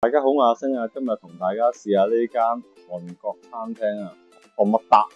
大家好，我阿星啊，今日同大家試下呢間韓國餐廳啊，韓麥達。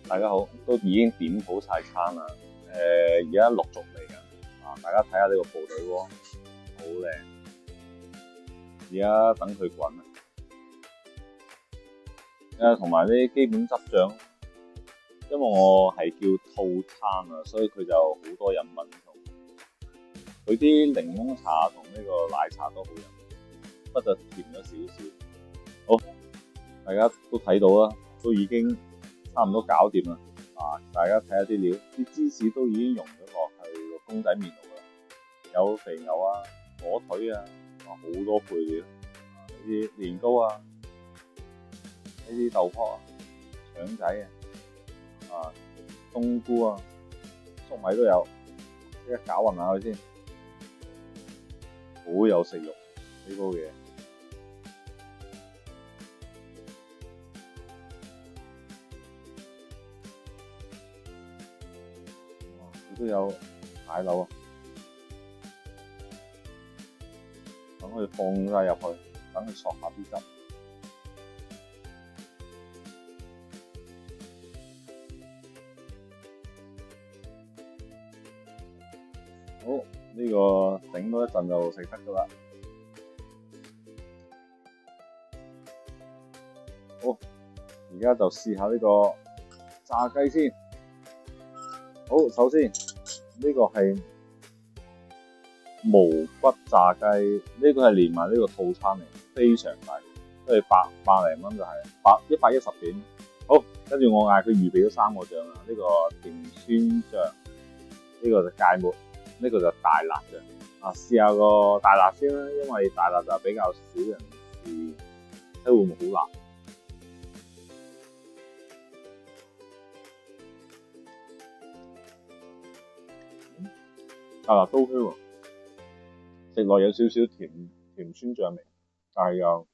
大家好，都已經點好晒餐啦。而家陸續嚟緊啊！大家睇下呢個部隊鍋，好靚。而家等佢滾啊！同埋啲基本汁醬，因為我係叫套餐啊，所以佢就好多飲品同佢啲檸檬茶同呢個奶茶都好飲，不過甜咗少少。好，大家都睇到啦，都已經差唔多搞掂啦。大家睇下啲料，啲芝士都已經溶咗落去個公仔麵度啦，有肥牛啊、火腿啊，好多配料，呢啲年糕啊，呢啲豆泡啊、腸仔啊、冬菇啊、粟米都有，即刻攪勻下佢先，好有食欲呢煲嘢。都有奶酪啊，等佢放晒入去，等佢索下啲汁。好，呢個整多一陣就食得噶啦。好，而家就試下呢個炸雞先。好，首先呢個係無骨炸雞，呢個係連埋呢個套餐嚟，非常抵，都係百零蚊就係110點。好，跟住我嗌佢預備咗3個醬啊，呢個甜酸醬，呢個就芥末，呢個就大辣醬。試下個大辣先啦，因為大辣就比較少人試，睇會唔會好辣？大辣都 OK 喎，食落有少少甜酸醬味，但係又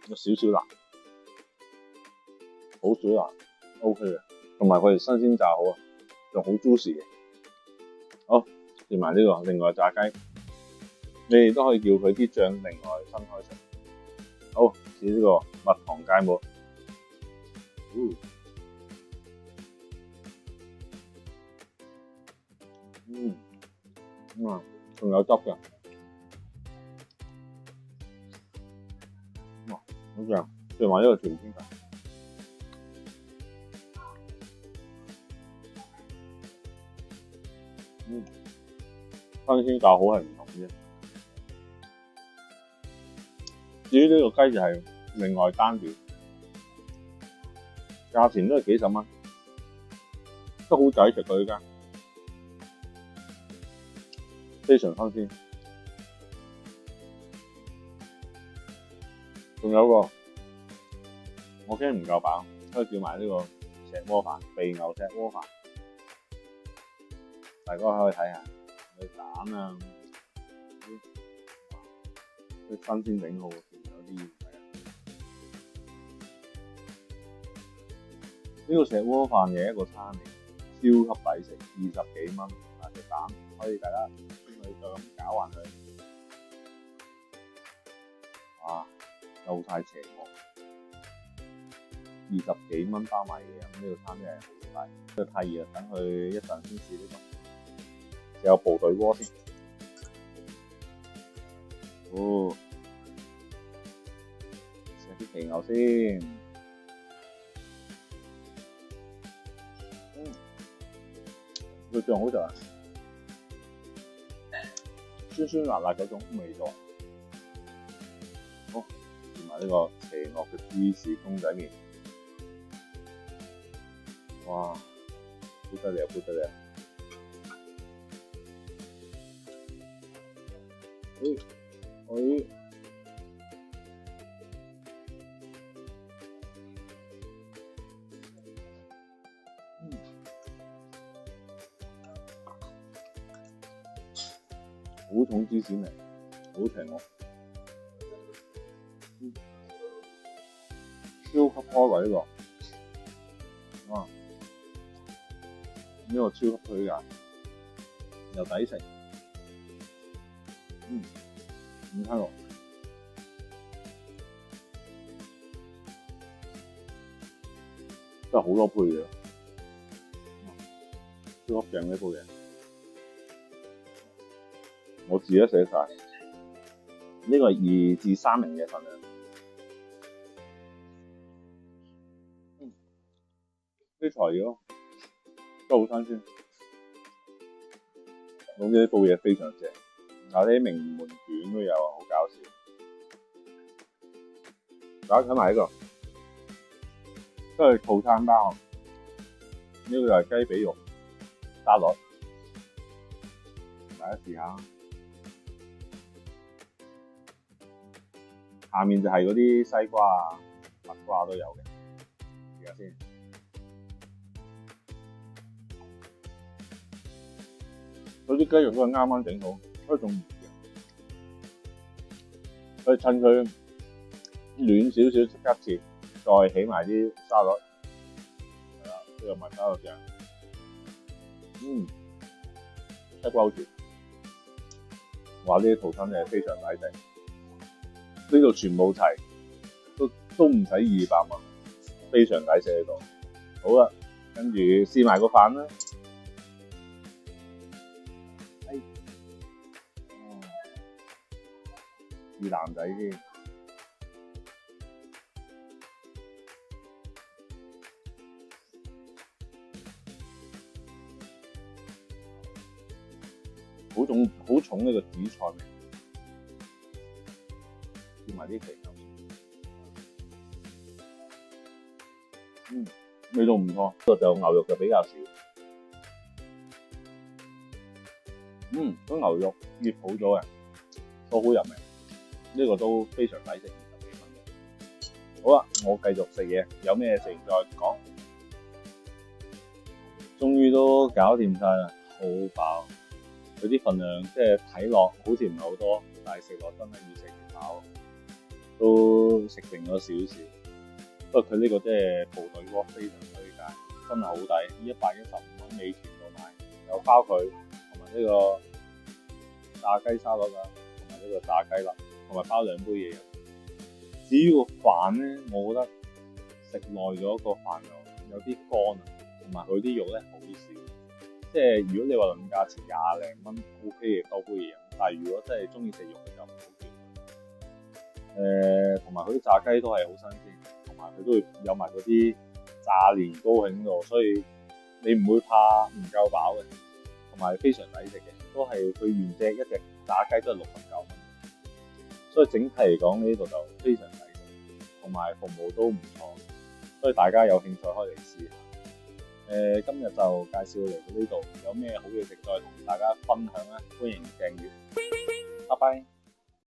有少少辣，好少辣 ，OK 嘅。同埋佢哋新鮮炸好啊，仲好 juicy 嘅。好，試埋呢個另外炸雞，你哋都可以叫佢啲醬另外分開食。好，試呢個蜜糖芥末。仲有汁嘅，好正，試埋呢個甜酸醬。新鮮炸好係唔同嘅。至於呢個雞就係另外單點，價錢都係幾十蚊，都好抵食佢呢間，非常新鮮。仲有個，我驚唔夠飽，可以叫埋呢個石鍋飯，肥牛石鍋飯，大家可以睇下。蛋啊，啲新鮮整好，有啲呢個石鍋飯嘅一個餐嚟，超級抵食，20幾蚊。隻蛋可以大家先去就咁攪勻佢，夠晒邪惡，20幾蚊包埋嘢飲，呢個餐真係好抵。呢個太熱啦，等佢一陣先試呢個。有部隊鍋先，食啲肥牛先，個醬好食啊！酸酸辣辣嗰種味道。好，同埋呢個邪惡嘅芝士公仔麵，哇，不得了不得了！好重芝士味，好邪惡，超級開胃呢個，哇！呢個超級推介，又抵食，午餐肉，真係好多配嘢，超級正呢部嘢。我自己寫晒，呢個係2至3名嘅份量。啲材料都好新鮮，總之呢部嘢非常正。有啲名門卷都有，好搞笑。大家睇埋呢個，都係套餐包。呢個就係雞髀肉沙律，大家試下。下面就係嗰啲西瓜啊、蜜瓜都有嘅，試下先。嗰啲雞肉都係啱啱整好，都仲熱嘅，所以趁佢暖少少即刻切，再起埋啲沙律，係啦，呢個蜜沙律醬，西瓜好甜，哇！呢啲套餐真係非常抵食。呢度全部齊，都唔使200蚊，非常抵食呢度。好啦，跟住試埋個飯啦。試男仔先，好重呢個紫菜味。試埋啲肥牛，味道唔錯。不過就牛肉就比較少，嗰牛肉醃好咗嘅，都好入味。呢個都非常抵食，20幾蚊。好啦，我繼續食嘢，有咩食再講。終於都搞掂晒啦，好飽。佢啲份量即係睇落好似唔係好多，但係食落真係越食越飽。都食剩咗少少，不過佢呢個即係部隊鍋非常推介，真係好抵，115蚊美團度買，有包佢同埋呢個炸雞沙律啦，同埋呢個炸雞粒，同埋包2杯嘢飲。至於個飯咧，我覺得食耐咗個飯有啲乾啊，同埋佢啲肉咧好少，即係如果你話論價錢20零蚊 OK 嘅多杯嘢飲，但係如果真係中意食肉嘅就唔好叫。同埋佢啲炸雞都係好新鮮，同埋佢都會有埋嗰啲炸年糕喺度，所以你唔會怕唔夠飽嘅，同埋非常抵食嘅，都係佢原隻一隻炸雞都係69蚊，所以整體嚟講呢度就非常抵食，同埋服務都唔錯，所以大家有興趣可以嚟試下。今日就介紹嚟到呢度，有咩好嘢食再同大家分享啦，歡迎訂閱，拜拜。